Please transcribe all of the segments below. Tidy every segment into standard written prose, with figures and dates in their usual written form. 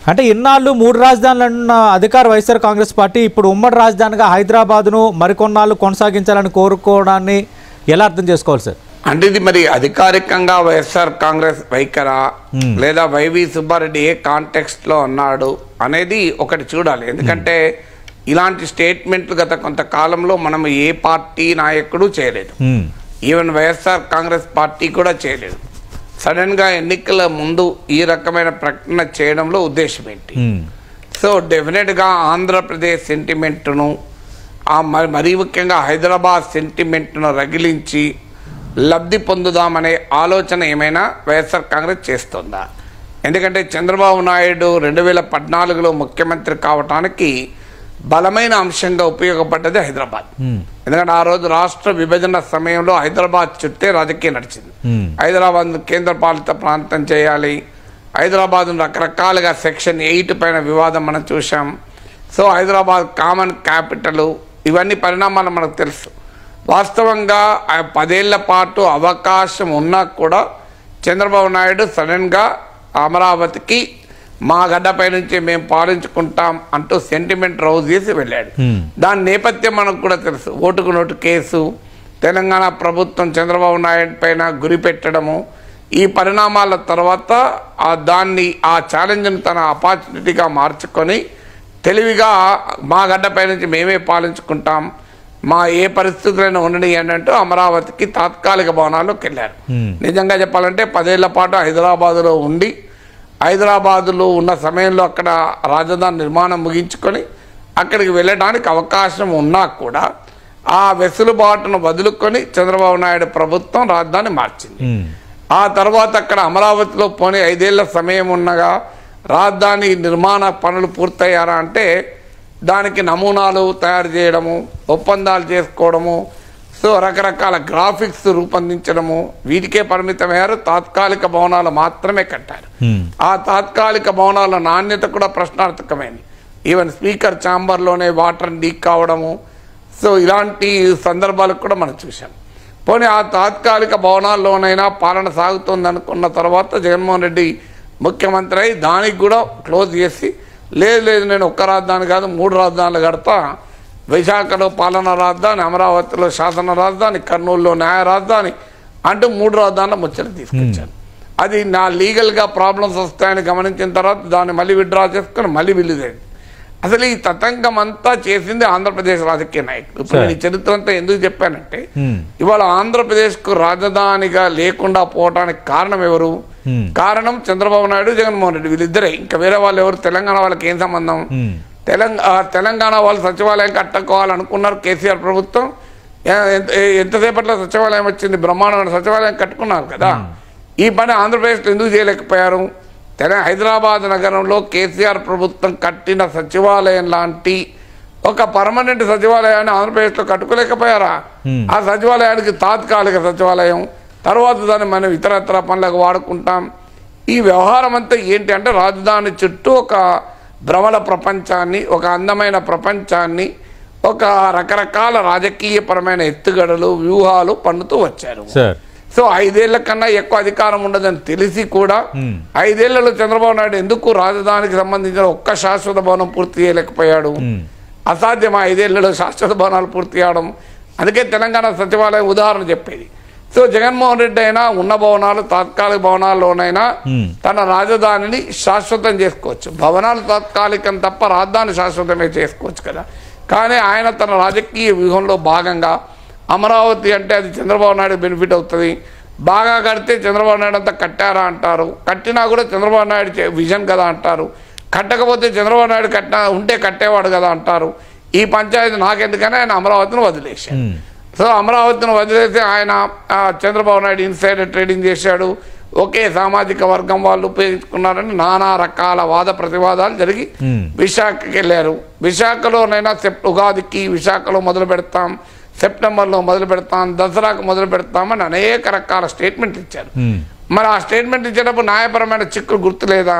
అంటే ఇన్నాళ్ళు 3 రాజధానులు ఉన్న అధికార వైఎస్ఆర్ కాంగ్రెస్ పార్టీ ఇప్పుడు ఉమ్మడి రాజధానిగా హైదరాబాద్ను మరికొన్నాళ్ళు కొనసాగించాలని కోరుకోవడాన్ని ఎలా అర్థం చేసుకోవాలి సార్? అంటే ఇది మరి అధికారికంగా వైఎస్ఆర్ కాంగ్రెస్ వైఖరా లేదా వైవి సుబ్బారెడ్డి ఏ కాంటెక్స్ట్ లో అన్నాడు అనేది ఒకటి చూడాలి. ఎందుకంటే ఇలాంటి స్టేట్మెంట్లు గత కొంతకాలంలో మనం ఏ పార్టీ నాయకుడు చేయలేదు, ఈవెన్ వైఎస్ఆర్ కాంగ్రెస్ పార్టీ కూడా చేయలేదు. సడన్ గా ఎన్నికల ముందు ఈ రకమైన ప్రకటన చేయడంలో ఉద్దేశం ఏంటి? సో డెఫినెట్ గా ఆంధ్రప్రదేశ్ సెంటిమెంట్ను మరీ ముఖ్యంగా హైదరాబాద్ సెంటిమెంట్ను రగిలించి లబ్ధి పొందుదామనే ఆలోచన ఏమైనా వైఎస్ఆర్ కాంగ్రెస్ చేస్తుందా? ఎందుకంటే చంద్రబాబు నాయుడు 2014లో ముఖ్యమంత్రి కావటానికి బలమైన అంశంగా ఉపయోగపడ్డది హైదరాబాద్. ఎందుకంటే ఆ రోజు రాష్ట్ర విభజన సమయంలో హైదరాబాద్ చుట్టే రాజకీయం నడిచింది. హైదరాబాద్ కేంద్ర పాలిత ప్రాంతం చేయాలి, హైదరాబాద్ రకరకాలుగా సెక్షన్ 8 పైన వివాదం మనం చూసాం. సో హైదరాబాద్ కామన్ క్యాపిటల్, ఇవన్నీ పరిణామాలు మనకు తెలుసు. వాస్తవంగా 10 ఏళ్ల పాటు అవకాశం ఉన్నా కూడా చంద్రబాబు నాయుడు సడన్గా అమరావతికి మా గడ్డపై నుంచి మేము పాలించుకుంటాం అంటూ సెంటిమెంట్ రౌజ్ చేసి వెళ్ళాడు. దాని నేపథ్యం మనకు కూడా తెలుసు. ఓటుకు నోటు కేసు, తెలంగాణ ప్రభుత్వం చంద్రబాబు నాయుడు పైన గురి పెట్టడము, ఈ పరిణామాల తర్వాత ఆ ఛాలెంజ్ను తన ఆపర్చునిటీగా మార్చుకొని తెలివిగా మా గడ్డపై నుంచి మేమే పాలించుకుంటాం, మా ఏ పరిస్థితులైనా ఉండని అంటూ అమరావతికి తాత్కాలిక భవనాల్లోకి వెళ్ళారు. నిజంగా చెప్పాలంటే 10 ఏళ్ల పాటు హైదరాబాదులో ఉండి హైదరాబాదులో ఉన్న సమయంలో అక్కడ రాజధాని నిర్మాణం ముగించుకొని అక్కడికి వెళ్ళడానికి అవకాశం ఉన్నా కూడా ఆ వెసులుబాటును వదులుకొని చంద్రబాబు నాయుడు ప్రభుత్వం రాజధాని మార్చింది. ఆ తర్వాత అక్కడ అమరావతిలో పోనీ 5 ఏళ్ల సమయం ఉన్నగా రాజధాని నిర్మాణ పనులు పూర్తయ్యారా అంటే దానికి నమూనాలు తయారు చేయడము, ఒప్పందాలు చేసుకోవడము, సో రకరకాల గ్రాఫిక్స్ రూపొందించడము, వీటికే పరిమితమయ్యారు. తాత్కాలిక భవనాలు మాత్రమే కట్టారు. ఆ తాత్కాలిక భవనాల నాణ్యత కూడా ప్రశ్నార్థకమైంది. ఈవెన్ స్పీకర్ ఛాంబర్లోనే వాటర్ లీక్ కావడము, సో ఇలాంటి సందర్భాలు కూడా మనం చూసాం. పోనీ ఆ తాత్కాలిక భవనాల్లోనైనా పాలన సాగుతుంది అనుకున్న తర్వాత జగన్మోహన్ రెడ్డి ముఖ్యమంత్రి అయి దానికి కూడా క్లోజ్ చేసి లేదు నేను ఒక్క రాజధాని కాదు 3 రాజధానులు కడతా, విశాఖలో పాలనా రాజధాని, అమరావతిలో శాసన రాజధాని, కర్నూలులో న్యాయ రాజధాని అంటూ 3 రాజధానుల ముచ్చట తీసుకొచ్చాను. అది నా లీగల్గా ప్రాబ్లమ్స్ వస్తాయని గమనించిన తర్వాత దాన్ని మళ్ళీ విత్డ్రా చేసుకుని మళ్ళీ విలుదేది. అసలు ఈ తతంగం అంతా చేసింది ఆంధ్రప్రదేశ్ రాజకీయ నాయకులు. ఇప్పుడు నేను ఈ చరిత్ర అంతా ఎందుకు చెప్పానంటే ఇవాళ ఆంధ్రప్రదేశ్కు రాజధానిగా లేకుండా పోవడానికి కారణం ఎవరు? కారణం చంద్రబాబు నాయుడు, జగన్మోహన్ రెడ్డి, వీళ్ళిద్దరే. ఇంకా వేరే వాళ్ళు ఎవరు? తెలంగాణ వాళ్ళకి ఏం సంబంధం? తెలంగాణ వాళ్ళు సచివాలయం కట్టుకోవాలనుకున్నారు. కేసీఆర్ ప్రభుత్వం ఎంతసేపట్లో సచివాలయం వచ్చింది, బ్రహ్మాండమైన సచివాలయం కట్టుకున్నారు కదా. ఈ పని ఆంధ్రప్రదేశ్లో ఎందుకు చేయలేకపోయారు? హైదరాబాద్ నగరంలో కేసీఆర్ ప్రభుత్వం కట్టిన సచివాలయం లాంటి ఒక పర్మనెంట్ సచివాలయాన్ని ఆంధ్రప్రదేశ్లో కట్టుకోలేకపోయారా? ఆ సచివాలయానికి తాత్కాలిక సచివాలయం, తర్వాత దాన్ని మనం ఇతరత్ర పనులకు వాడుకుంటాం. ఈ వ్యవహారం అంతా ఏంటి అంటే రాజధాని చుట్టూ ఒక భ్రమల ప్రపంచాన్ని, ఒక అందమైన ప్రపంచాన్ని, ఒక రకరకాల రాజకీయపరమైన ఎత్తుగడలు, వ్యూహాలు పన్నుతూ వచ్చారు. సో 5 ఏళ్ల కన్నా ఎక్కువ అధికారం ఉండదని తెలిసి కూడా 5 ఏళ్లలో చంద్రబాబు నాయుడు ఎందుకు రాజధానికి సంబంధించిన ఒక్క శాశ్వత భవనం పూర్తి చేయలేకపోయాడు? అసాధ్యం 5 ఏళ్లలో శాశ్వత భవనాలు పూర్తి చేయడం. అందుకే తెలంగాణ సచివాలయం ఉదాహరణ చెప్పేది. సో జగన్మోహన్ రెడ్డి అయినా ఉన్న భవనాలు తాత్కాలిక భవనాల్లోనైనా తన రాజధానిని శాశ్వతం చేసుకోవచ్చు. భవనాలు తాత్కాలికం తప్ప రాజధాని శాశ్వతమే చేసుకోవచ్చు కదా. కానీ ఆయన తన రాజకీయ వ్యూహంలో భాగంగా అమరావతి అంటే అది చంద్రబాబు నాయుడు బెనిఫిట్ అవుతుంది, బాగా కడితే చంద్రబాబు నాయుడు అంతా కట్టారా అంటారు, కట్టినా కూడా చంద్రబాబు నాయుడు విజన్ కదా అంటారు, కట్టకపోతే చంద్రబాబు నాయుడు ఉంటే కట్టేవాడు కదా అంటారు. ఈ పంచాయతీ నాకెందుకని ఆయన అమరావతిని వదిలేశాడు. సో అమరావతిని వదిలేసి ఆయన చంద్రబాబు నాయుడు ఇన్సైడర్ ట్రేడింగ్ చేశాడు, ఒకే సామాజిక వర్గం వాళ్ళు ఉపయోగించుకున్నారని నానా రకాల వాద ప్రతివాదాలు జరిగి విశాఖకి వెళ్ళారు. విశాఖలోనైనా ఉగాదికి విశాఖలో మొదలు పెడతాం, సెప్టెంబర్లో మొదలు పెడతాం, దసరాకు మొదలు పెడతామని అనేక రకాల స్టేట్మెంట్ ఇచ్చారు. మరి ఆ స్టేట్మెంట్ ఇచ్చేటప్పుడు న్యాయపరమైన చిక్కులు గుర్తులేదా?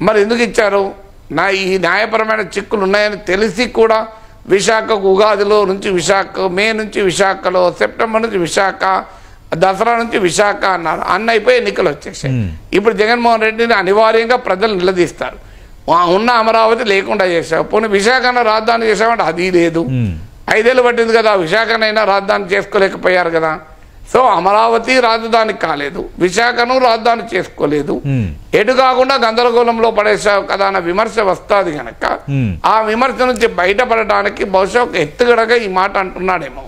మరి ఎందుకు ఇచ్చారు? ఈ న్యాయపరమైన చిక్కులు ఉన్నాయని తెలిసి కూడా విశాఖకు ఉగాదిలో నుంచి విశాఖ, మే నుంచి విశాఖలో, సెప్టెంబర్ నుంచి విశాఖ, దసరా నుంచి విశాఖ అన్నారు. అన్న అయిపోయి ఎన్నికలు వచ్చేసాయి. ఇప్పుడు జగన్మోహన్ రెడ్డిని అనివార్యంగా ప్రజలు నిలదీస్తారు. ఉన్న అమరావతి లేకుండా చేసావు. పోనీ విశాఖను రాజధాని చేసామంటే అది లేదు. 5 ఏళ్ళు పట్టింది కదా, విశాఖనైనా రాజధాని చేసుకోలేకపోయారు కదా. సో అమరావతి రాజధాని కాలేదు, విశాఖను రాజధాని చేసుకోలేదు. ఎటు కాకుండా గందరగోళంలో పడేసావు కదా అన్న విమర్శ వస్తుంది కనుక ఆ విమర్శ నుంచి బయటపడటానికి బహుశా ఒక ఎత్తుగడగా ఈ మాట అంటున్నాడేమో.